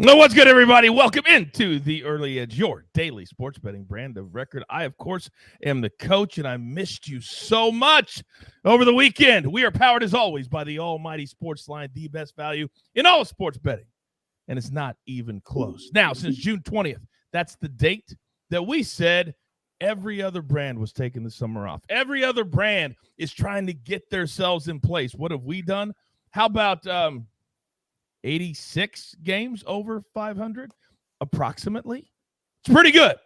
No, what's good, everybody? Welcome into the Early Edge, your daily sports betting brand of record. I, of course, am the coach, and I missed you so much over the weekend. We are powered, as always, by the almighty SportsLine, the best value in all of sports betting, and it's not even close. Now, since June 20th, that's the date that we said every other brand was taking the summer off. Every other brand is trying to get themselves in place. What have we done? How about 86 games over 500 approximately? It's pretty good.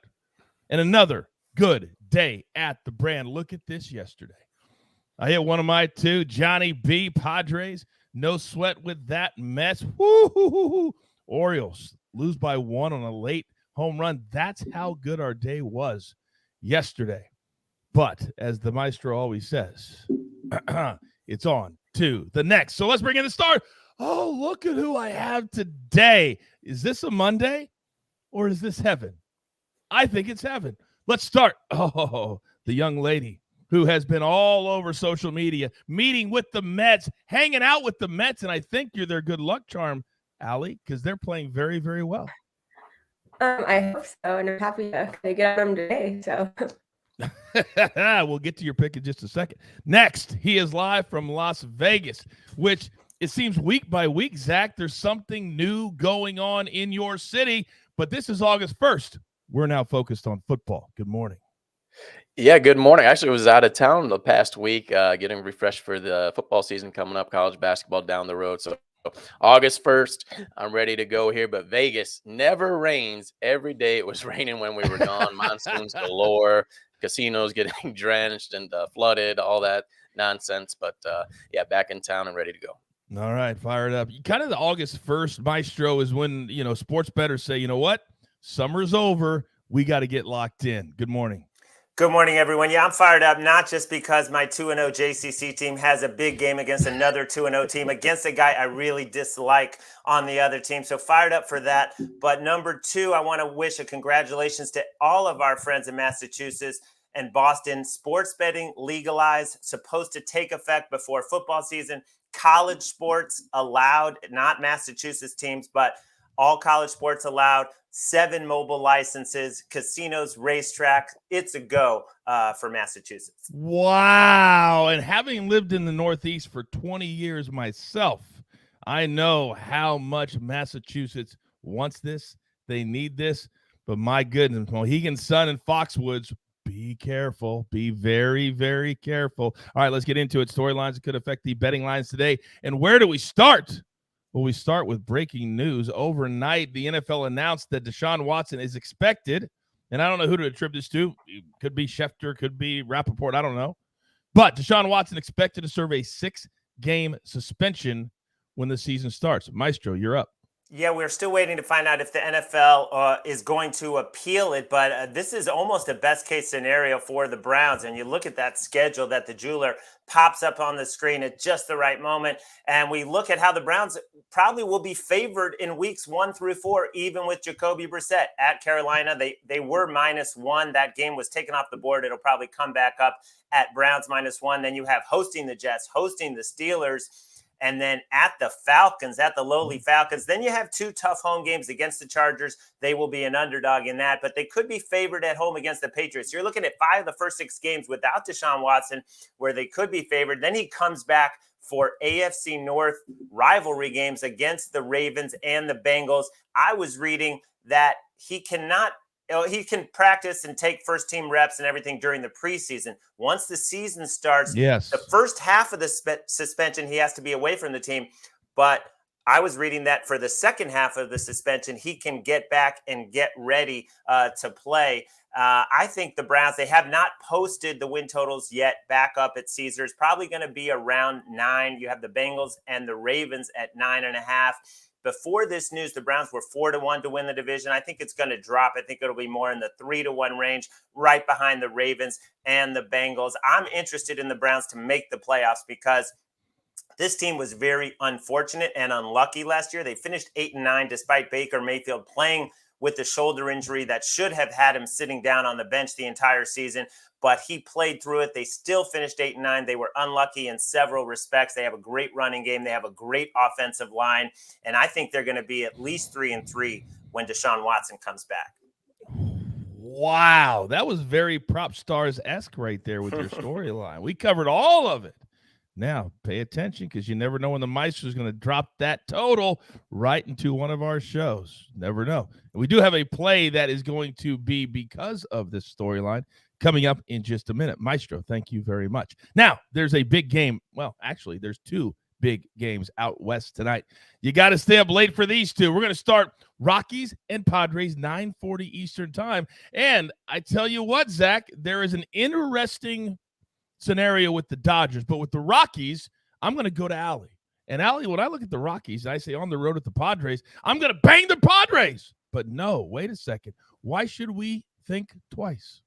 And another good day at the brand. Look at this yesterday. I hit one of my two, Johnny B. Padres. No sweat with that mess. Woo-hoo-hoo-hoo. Orioles lose by 1 on a late home run. That's how good our day was yesterday. But as the maestro always says, it's on to the next. So let's bring in the star. Oh, look at who I have today. Is this a Monday or is this heaven? I think it's heaven. Let's start. Oh, the young lady who has been all over social media, meeting with the Mets, hanging out with the Mets, and I think you're their good luck charm, Allie, because they're playing very, very well. I hope so, and I'm happy to get on them today. So we'll get to your pick in just a second. Next, he is live from Las Vegas, which it seems week by week, Zach, there's something new going on in your city, but this is August 1st. We're now focused on football. Good morning. Yeah, good morning. Actually, I was out of town the past week, getting refreshed for the football season coming up, college basketball down the road. So August 1st, I'm ready to go here. But Vegas never rains. Every day it was raining when we were gone. Monsoons galore, casinos getting drenched and flooded, all that nonsense. But yeah, back in town and ready to go. All right, fired up. Kind of the August 1st maestro is when, sports bettors say, you know what? Summer's over. We got to get locked in. Good morning. Good morning, everyone. Yeah, I'm fired up, not just because my 2-0 JCC team has a big game against another 2-0 team, against a guy I really dislike on the other team. So fired up for that. But number two, I want to wish a congratulations to all of our friends in Massachusetts and Boston. Sports betting legalized, supposed to take effect before football season. College sports allowed, not Massachusetts teams, but all college sports allowed. 7 mobile licenses, casinos, racetrack. It's a go for Massachusetts. Wow. And having lived in the Northeast for 20 years myself, I know how much Massachusetts wants this. They need this. But my goodness, Mohegan Sun and Foxwoods, be careful. Be very, very careful. All right, let's get into it. Storylines that could affect the betting lines today. And where do we start? Well, we start with breaking news. Overnight, the NFL announced that Deshaun Watson is expected, and I don't know who to attribute this to. It could be Schefter, could be Rappaport, I don't know. But Deshaun Watson expected to serve a 6-game suspension when the season starts. Maestro, you're up. Yeah, we're still waiting to find out if the NFL is going to appeal it, but this is almost a best-case scenario for the Browns. And you look at that schedule that the jeweler pops up on the screen at just the right moment, and we look at how the Browns probably will be favored in weeks 1 through 4, even with Jacoby Brissett at Carolina. They were -1. That game was taken off the board. It'll probably come back up at Browns -1. Then you have hosting the Jets, hosting the Steelers, and then at the Falcons, at the lowly Falcons. Then you have 2 tough home games against the Chargers. They will be an underdog in that, but they could be favored at home against the Patriots. You're looking at 5 of the first 6 games without Deshaun Watson where they could be favored. Then he comes back for AFC North rivalry games against the Ravens and the Bengals. I was reading that he can practice and take first-team reps and everything during the preseason. Once the season starts, yes, the first half of the suspension, he has to be away from the team. But I was reading that for the second half of the suspension, he can get back and get ready to play. I think the Browns, they have not posted the win totals yet back up at Caesars. Probably going to be around 9. You have the Bengals and the Ravens at 9.5. Before this news, the Browns were 4-1 to win the division. I think it's going to drop. I think it'll be more in the 3-1 range, right behind the Ravens and the Bengals. I'm interested in the Browns to make the playoffs because This team was very unfortunate and unlucky last year. They finished 8-9 despite Baker Mayfield playing with the shoulder injury that should have had him sitting down on the bench the entire season, but he played through it. They still finished 8-9. They were unlucky in several respects. They have a great running game. They have a great offensive line, and I think they're going to be at least 3-3 when Deshaun Watson comes back. Wow, that was very Prop Stars-esque right there with your storyline. We covered all of it. Now, pay attention because you never know when the Maestro is going to drop that total right into one of our shows. Never know. And we do have a play that is going to be because of this storyline coming up in just a minute. Maestro, thank you very much. Now, there's a big game. Well, actually, there's two big games out west tonight. You got to stay up late for these two. We're going to start Rockies and Padres, 9:40 Eastern time. And I tell you what, Zach, there is an interesting scenario with the Dodgers, but with the Rockies, I'm going to go to Allie. And Allie, when I look at the Rockies, I say on the road at the Padres, I'm going to bang the Padres. But no, wait a second. Why should we think twice?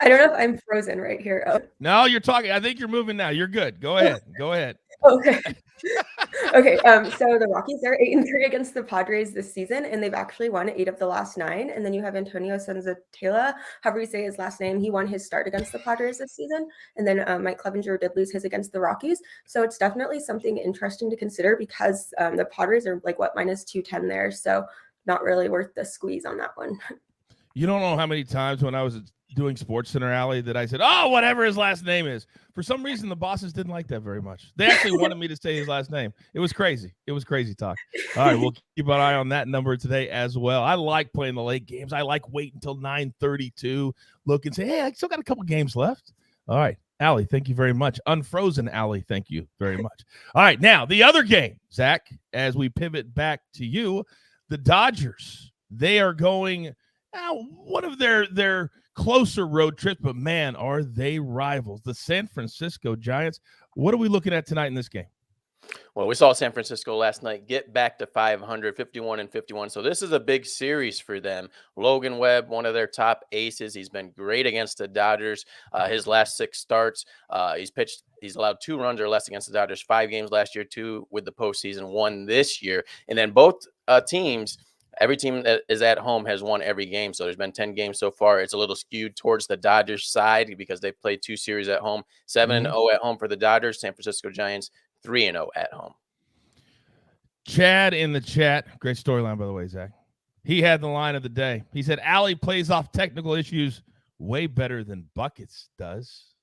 I don't know if I'm frozen right here. Oh. No, you're talking. I think you're moving now. You're good. Go ahead. Go ahead. Okay. Okay. So the Rockies are 8-3 against the Padres this season, and they've actually won 8 of the last 9. And then you have Antonio Senzatela, however you say his last name. He won his start against the Padres this season, and then Mike Clevenger did lose his against the Rockies. So it's definitely something interesting to consider because the Padres are like minus 210 there, so not really worth the squeeze on that one. You don't know how many times when I was doing SportsCenter Alley that I said, oh, whatever his last name is. For some reason, the bosses didn't like that very much. They actually wanted me to say his last name. It was crazy. It was crazy talk. All right, we'll keep an eye on that number today as well. I like playing the late games. I like waiting until 9:32, look and say, hey, I still got a couple games left. All right, Allie, thank you very much. Unfrozen Allie, thank you very much. All right, now the other game, Zach, as we pivot back to you, the Dodgers, they are going one of their closer road trips, but man, are they rivals. The San Francisco Giants. What are we looking at tonight in this game? Well, we saw San Francisco last night get back to 500, 51-51. So this is a big series for them. Logan Webb, one of their top aces. He's been great against the Dodgers. His last 6 starts, he's allowed 2 runs or less against the Dodgers, 5 games last year, 2 with the postseason, 1 this year. And then both teams, every team that is at home has won every game. So there's been 10 games so far. It's a little skewed towards the Dodgers side because they've played 2 series at home, 7-0 at home for the Dodgers. San Francisco Giants 3-0 at home. Chad in the chat. Great storyline, by the way, Zach. He had the line of the day. He said, Allie plays off technical issues way better than Buckets does.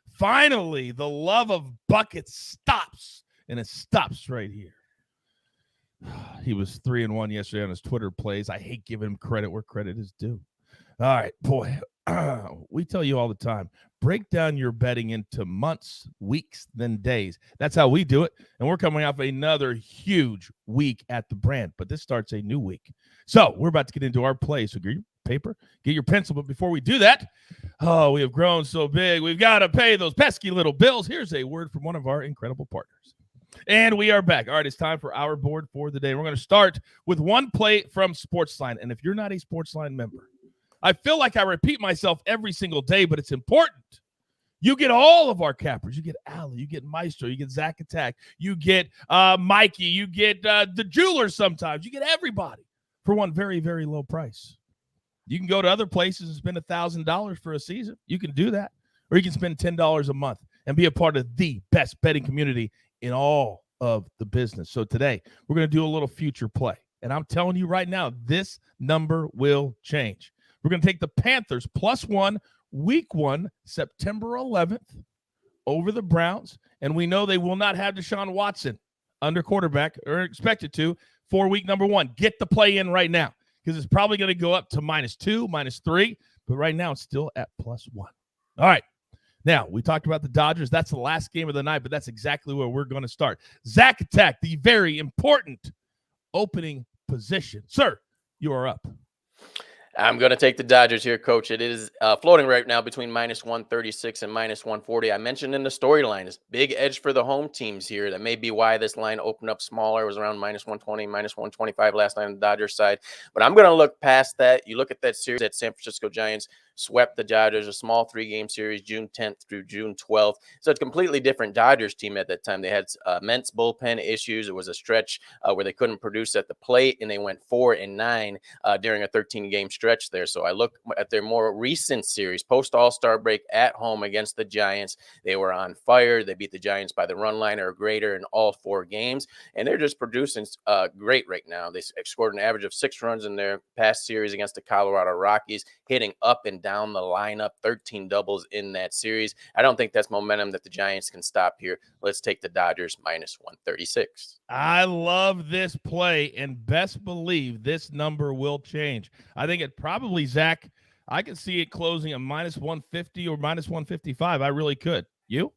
Finally, the love of Buckets stops, and it stops right here. He was 3-1 yesterday on his Twitter plays. I hate giving him credit where credit is due. All right, boy, we tell you all the time, break down your betting into months, weeks, then days. That's how we do it. And we're coming off another huge week at the brand, but this starts a new week. So we're about to get into our play. So get your paper, get your pencil. But before we do that, we have grown so big. We've got to pay those pesky little bills. Here's a word from one of our incredible partners. And we are back. All right, it's time for our board for the day. We're going to start with one play from SportsLine. And if you're not a SportsLine member, I feel like I repeat myself every single day, but it's important. You get all of our cappers. You get Allie, you get Maestro, you get Zach Attack, you get Mikey, you get the jeweler sometimes. You get everybody for one very, very low price. You can go to other places and spend $1,000 for a season. You can do that. Or you can spend $10 a month and be a part of the best betting community in all of the business. So today, we're going to do a little future play. And I'm telling you right now, this number will change. We're going to take the Panthers +1, week 1, September 11th, over the Browns. And we know they will not have Deshaun Watson under quarterback, or expected to, for week number 1. Get the play in right now, because it's probably going to go up to -2, -3. But right now, it's still at +1. All right. Now, we talked about the Dodgers. That's the last game of the night, but that's exactly where we're going to start. Zach Attack, the very important opening position. Sir, you are up. I'm going to take the Dodgers here, Coach. It is floating right now between -136 and -140. I mentioned in the storyline, it's big edge for the home teams here. That may be why this line opened up smaller. It was around -120, -125 last night on the Dodgers side. But I'm going to look past that. You look at that series that San Francisco Giants swept the Dodgers, a small 3-game series, June 10th through June 12th. So it's a completely different Dodgers team at that time. They had immense bullpen issues. It was a stretch where they couldn't produce at the plate, and they went 4-9 during a 13-game stretch there. So I look at their more recent series, post All-Star break at home against the Giants. They were on fire. They beat the Giants by the run line or greater in all 4 games, and they're just producing great right now. They scored an average of 6 runs in their past series against the Colorado Rockies, hitting up and down the lineup, 13 doubles in that series. I don't think that's momentum that the Giants can stop here. Let's take the Dodgers minus 136. I love this play, and best believe this number will change. I think it probably, Zach, I could see it closing at minus 150 or minus 155. I really could. You?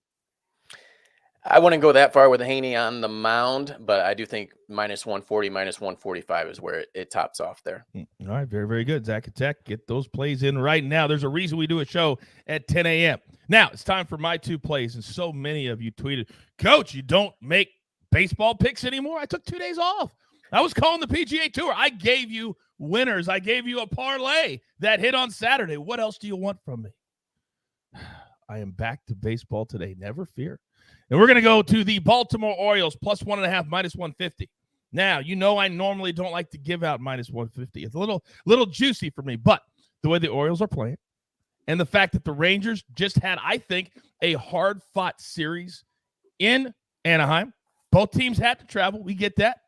I wouldn't go that far with Haney on the mound, but I do think minus 140, minus 145 is where it tops off there. All right, very, very good. Zach and Tech, get those plays in right now. There's a reason we do a show at 10 a.m. Now, it's time for my 2 plays, and so many of you tweeted, Coach, you don't make baseball picks anymore? I took 2 days off. I was calling the PGA Tour. I gave you winners. I gave you a parlay that hit on Saturday. What else do you want from me? I am back to baseball today. Never fear. And we're going to go to the Baltimore Orioles plus 1.5, minus 150. Now, you know I normally don't like to give out minus 150. It's a little juicy for me, but the way the Orioles are playing and the fact that the Rangers just had, I think, a hard-fought series in Anaheim. Both teams had to travel. We get that.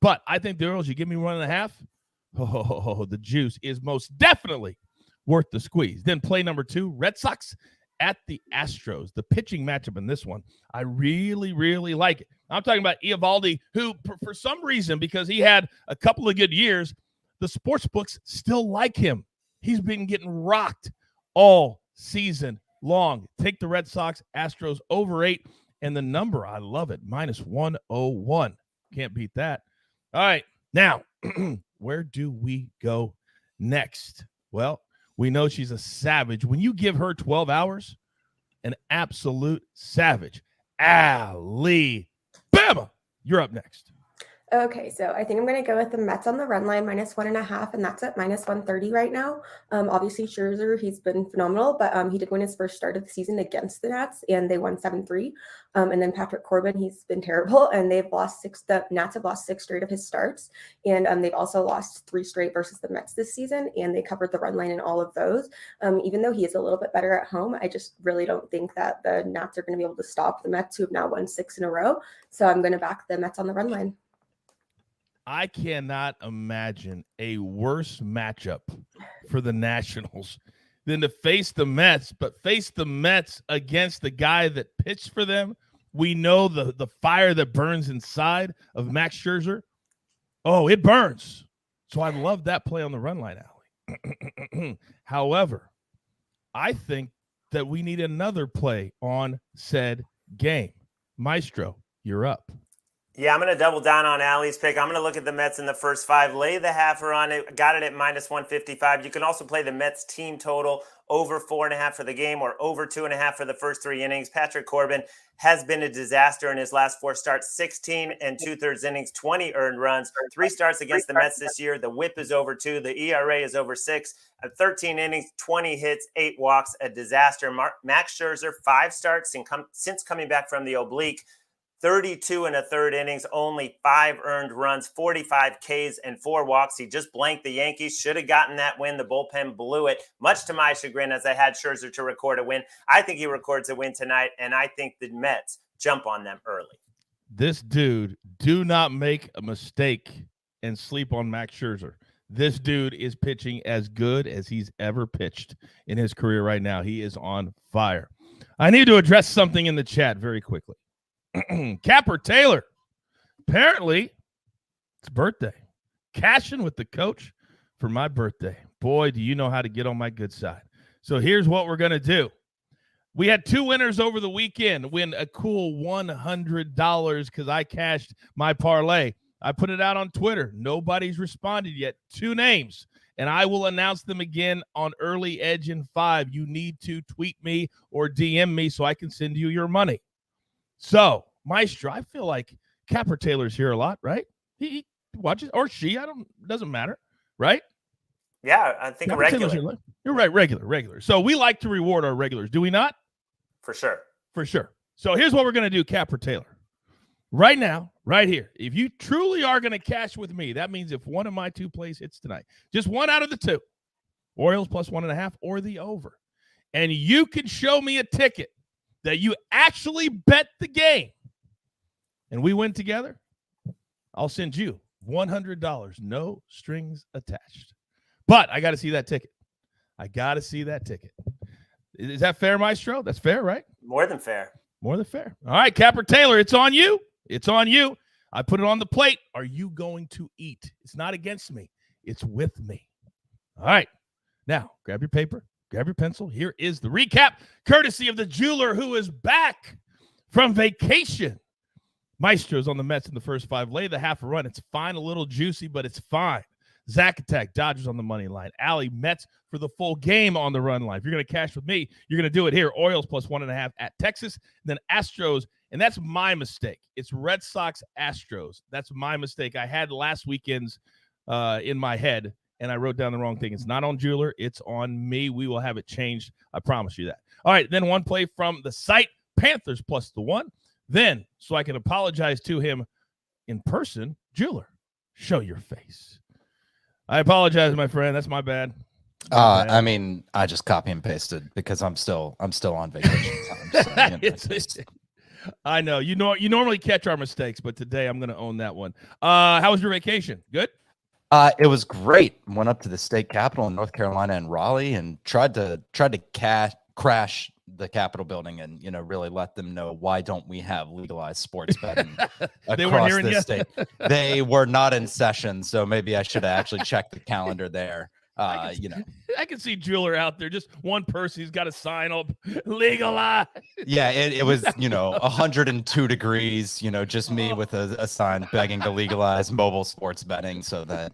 But I think the Orioles, you give me 1.5, the juice is most definitely worth the squeeze. Then play number 2, Red Sox at the Astros. The pitching matchup in this one, I really, really like it. I'm talking about Eovaldi, who, for some reason, because he had a couple of good years, the sports books still like him. He's been getting rocked all season long. Take the Red Sox, Astros over 8, and the number, I love it, minus 101. Can't beat that. All right, now, where do we go next? Well, we know she's a savage. When you give her 12 hours, an absolute savage. Allie, Bama, you're up next. Okay, so I think I'm going to go with the Mets on the run line, minus 1.5, and that's at minus 130 right now. Obviously, Scherzer, he's been phenomenal, but he did win his first start of the season against the Nats, and they won 7-3. And then Patrick Corbin, he's been terrible, and they've lost 6. The Nats have lost 6 straight of his starts, and they've also lost 3 straight versus the Mets this season, and they covered the run line in all of those. Even though he is a little bit better at home, I just really don't think that the Nats are going to be able to stop the Mets, who have now won 6 in a row. So I'm going to back the Mets on the run line. I cannot imagine a worse matchup for the Nationals than to face the Mets, but face the Mets against the guy that pitched for them. We know the fire that burns inside of Max Scherzer. Oh, it burns. So I love that play on the run line, Allie. However, I think that we need another play on said game. Maestro, you're up. Yeah, I'm going to double down on Allie's pick. I'm going to look at the Mets in the first 5, lay the halfer on it, got it at minus 155. You can also play the Mets team total over 4.5 for the game or over 2.5 for the first 3 innings. Patrick Corbin has been a disaster in his last 4 starts, 16 2/3 innings, 20 earned runs, 3 starts against the Mets this year. The whip is over 2. The ERA is over 6. 13 innings, 20 hits, 8 walks, a disaster. Max Scherzer, 5 starts since coming back from the oblique. 32 1/3 innings, only 5 earned runs, 45 Ks, and 4 walks. He just blanked the Yankees. Should have gotten that win. The bullpen blew it, much to my chagrin, as I had Scherzer to record a win. I think he records a win tonight, and I think the Mets jump on them early. This dude, do not make a mistake and sleep on Max Scherzer. This dude is pitching as good as he's ever pitched in his career right now. He is on fire. I need to address something in the chat very quickly. Capper Taylor, apparently it's birthday. Cashing with the coach for my birthday. Boy, do you know how to get on my good side. So here's what we're going to do. We had 2 winners over the weekend win a cool $100 because I cashed my parlay. I put it out on Twitter. Nobody's responded yet. 2 names, and I will announce them again on Early Edge in 5. You need to tweet me or DM me so I can send you your money. So, Maestro, I feel like Capper Taylor's here a lot, right? He watches, or she, doesn't matter, right? Yeah, I think Capper a regular. You're right, regular. So we like to reward our regulars, do we not? For sure. For sure. So here's what we're going to do, Capper Taylor. Right now, right here, if you truly are going to cash with me, that means if one of my two plays hits tonight, just one out of the two, Orioles plus 1.5 or the over, and you can show me a ticket that you actually bet the game and we win together, I'll send you $100, no strings attached. But I got to see that ticket. Is that fair, Maestro? That's fair, right? More than fair. More than fair. All right, Capper Taylor, it's on you. I put it on the plate. Are you going to eat? It's not against me. It's with me. All right. Now, grab your paper, grab your pencil. Here is the recap, courtesy of the jeweler who is back from vacation. Maestro's on the Mets in the first 5. Lay the half a run. It's fine, a little juicy, but it's fine. Zach attack, Dodgers on the money line. Allie, Mets for the full game on the run line. If you're going to cash with me, you're going to do it here. Orioles plus 1.5 at Texas. Then Astros, and that's my mistake. It's Red Sox Astros. That's my mistake. I had last weekend's in my head, and I wrote down the wrong thing. It's not on Jeweler. It's on me. We will have it changed. I promise you that. All right, then one play from the site, Panthers plus the 1. Then, so I can apologize to him in person, Jeweler, show your face. I apologize, my friend. That's my bad. I mean, I just copy and pasted because I'm still on vacation time. So, I know. You normally catch our mistakes, but today I'm going to own that one. How was your vacation? Good? It was great. Went up to the state capitol in North Carolina and Raleigh and tried to crash the Capitol building and, really let them know why don't we have legalized sports betting across this state. They were not in session, so maybe I should have actually checked the calendar there. I can see Jeweler out there, just one person. He's got a sign up, legalize. Yeah, it was, 102 degrees, just me with a sign begging to legalize mobile sports betting so that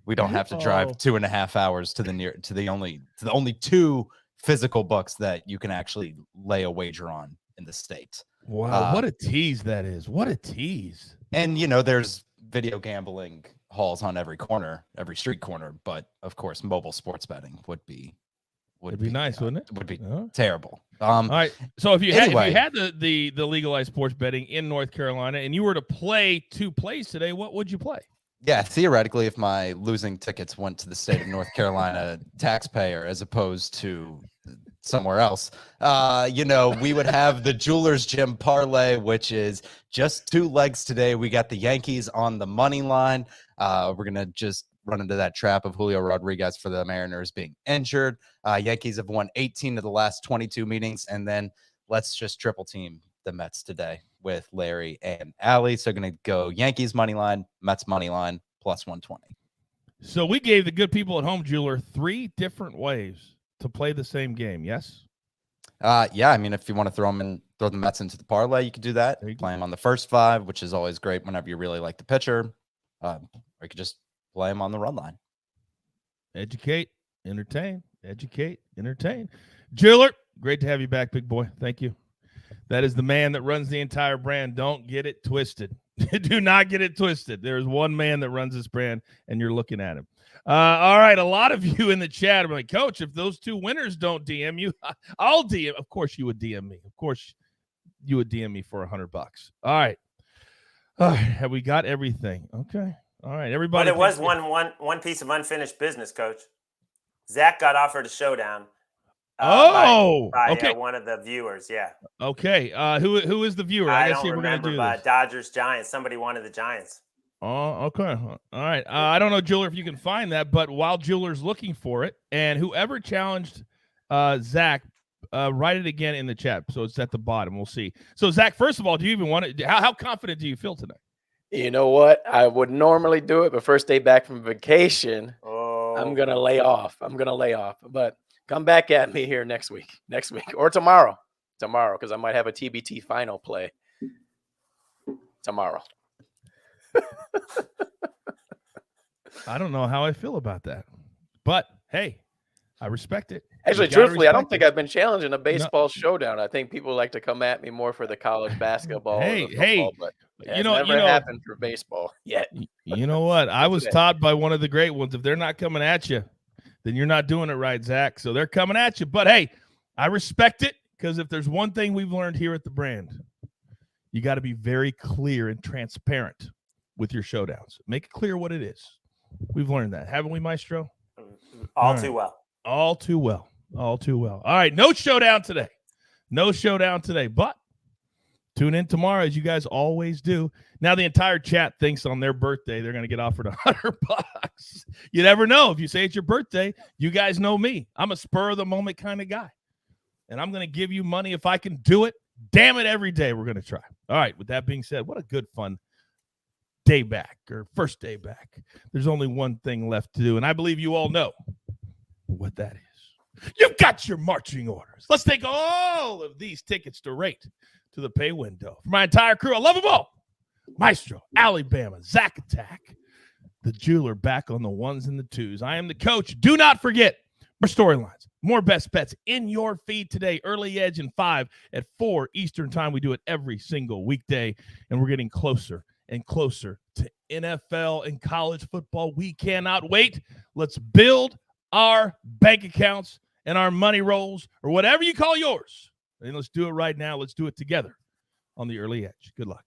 we don't have to drive 2.5 hours to the only two physical books that you can actually lay a wager on in the state. Wow, what a tease that is. What a tease. And, there's video gambling halls on every street corner, but of course, mobile sports betting would be nice, wouldn't it? Would be terrible. All right. So if you had the legalized sports betting in North Carolina and you were to play 2 plays today, what would you play? Yeah, theoretically, if my losing tickets went to the state of North Carolina taxpayer as opposed to somewhere else, we would have the Jewelers Gym parlay, which is just 2 legs today. We got the Yankees on the money line. We're going to just run into that trap of Julio Rodriguez for the Mariners being injured. Yankees have won 18 of the last 22 meetings, and then let's just triple team the Mets today with Larry and Allie. So going to go Yankees money line, Mets money line, plus 120. So we gave the good people at home, Jeweler, 3 different ways to play the same game. Yes. Yeah. I mean, if you want to throw the Mets into the parlay, you could do that. Play them on the first 5, which is always great whenever you really like the pitcher. Or you could just play them on the run line. Educate, entertain. Jeweler, great to have you back, big boy. Thank you. That is the man that runs the entire brand. Don't get it twisted. Do not get it twisted. There's one man that runs this brand, and you're looking at him. All right, a lot of you in the chat are like, Coach, if those 2 winners don't DM you, I'll DM. Of course you would DM me. Of course you would DM me for $100. All right. Have we got everything? Okay. All right, everybody. But it was one piece of unfinished business, Coach. Zach got offered a showdown. By one of the viewers, yeah. Okay, who is the viewer? I don't remember, but Dodgers, Giants. Somebody wanted the Giants. Oh, okay. All right. I don't know, Jeweler, if you can find that, but while Jeweler's looking for it, and whoever challenged Zach, write it again in the chat. So it's at the bottom. We'll see. So, Zach, first of all, do you even want it? How confident do you feel tonight? You know what? I would normally do it, but first day back from vacation, I'm going to lay off. But come back at me here next week or tomorrow, because I might have a TBT final play tomorrow. I don't know how I feel about that, but hey, I respect it. Actually, truthfully, I don't think I've been challenged in a baseball showdown. I think people like to come at me more for the college basketball. Hey, but it never happened for baseball yet. You know what? I was taught by one of the great ones. If they're not coming at you, then you're not doing it right, Zach. So they're coming at you. But, hey, I respect it because if there's one thing we've learned here at the brand, you got to be very clear and transparent with your showdowns. Make it clear what it is. We've learned that, haven't we, Maestro? All too well. All too well. All too well. All right, no showdown today. No showdown today, but tune in tomorrow as you guys always do. Now the entire chat thinks on their birthday they're going to get offered $100. You never know. If you say it's your birthday, you guys know me. I'm a spur of the moment kind of guy. And I'm going to give you money if I can do it. Damn it, every day we're going to try. All right, with that being said, what a good fun day back or first day back. There's only one thing left to do, and I believe you all know what that is. You've got your marching orders. Let's take all of these tickets to rate to the pay window. For my entire crew, I love them all. Maestro, Alabama, Zack Attack, the jeweler back on the ones and the twos. I am the coach. Do not forget more storylines, more best bets in your feed today. Early Edge and 5 at 4 Eastern time. We do it every single weekday, and we're getting closer and closer to NFL and college football. We cannot wait. Let's build our bank accounts and our money rolls, or whatever you call yours. And let's do it right now. Let's do it together on the Early Edge. Good luck.